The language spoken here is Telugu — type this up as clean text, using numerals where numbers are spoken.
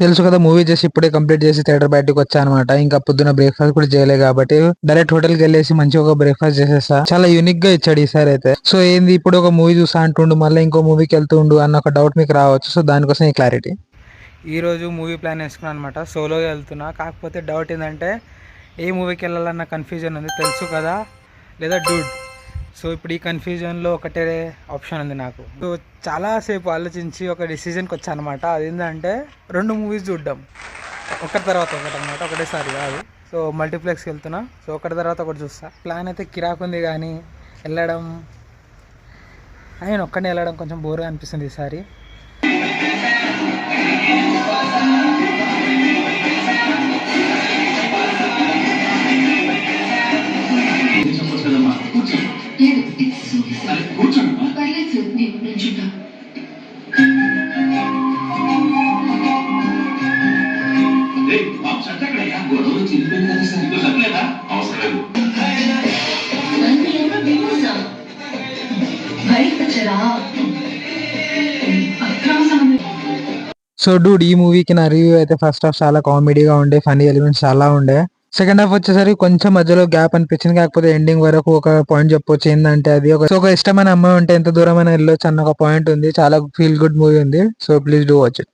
తెలుసు కదా, మూవీ చేసి ఇప్పుడే కంప్లీట్ చేసి థియేటర్ బయటకు వచ్చా అనమాట. ఇంకా పొద్దున బ్రేక్ఫాస్ట్ కూడా చేయలే కాబట్టి డైరెక్ట్ హోటల్ కి వెళ్ళేసి మంచిగా ఒక బ్రేక్ఫాస్ట్ చేసేసా. చాలా యూనిక్ గా ఇచ్చాడు ఈసారి అయితే. సో ఏంది ఇప్పుడు ఒక మూవీ చూసా అంటుండు, మళ్ళీ ఇంకో మూవీకి వెళ్తుండు అన్న ఒక డౌట్ మీకు రావచ్చు. సో దానికోసం ఈ క్లారిటీ. ఈరోజు మూవీ ప్లాన్ వేసుకున్నాను అనమాట. సోలోగా వెళ్తున్నా. కాకపోతే డౌట్ ఏంటంటే ఏ మూవీకి వెళ్ళాలన్న కన్ఫ్యూజన్ ఉంది, తెలుసు కదా, లేదా డూడ్. సో ఇప్పుడు ఈ కన్ఫ్యూజన్లో ఒకటే ఆప్షన్ ఉంది నాకు. సో చాలాసేపు ఆలోచించి ఒక డిసిజన్కి వచ్చాను అనమాట. అదేంటంటే 2 మూవీస్ చూడడం, ఒకటి తర్వాత ఒకటి అనమాట, ఒకటేసారి కాదు. సో మల్టీప్లెక్స్కి వెళ్తున్నా. సో ఒకటి తర్వాత ఒకటి చూస్తా. ప్లాన్ అయితే కిరాకుంది, కానీ వెళ్ళడం నేను ఒక్కడిని వెళ్ళడం కొంచెం బోర్గా అనిపిస్తుంది ఈసారి. సో డూడ్, ఈ మూవీకి నా రివ్యూ అయితే ఫస్ట్ హాఫ్ చాలా కామెడీగా ఉండే, ఫనీ ఎలిమెంట్స్ చాలా ఉండే. సెకండ్ హాఫ్ వచ్చేసరికి కొంచెం మధ్యలో గ్యాప్ అనిపించింది. కాకపోతే ఎండింగ్ వరకు ఒక పాయింట్ చెప్పొచ్చు. ఏంటంటే అది ఒక ఇష్టమైన అమ్మాయి ఉంటే ఎంత దూరమైనా వెళ్ళొచ్చు అన్న ఒక పాయింట్ ఉంది. చాలా ఫీల్ గుడ్ మూవీ ఉంది. So please do watch it.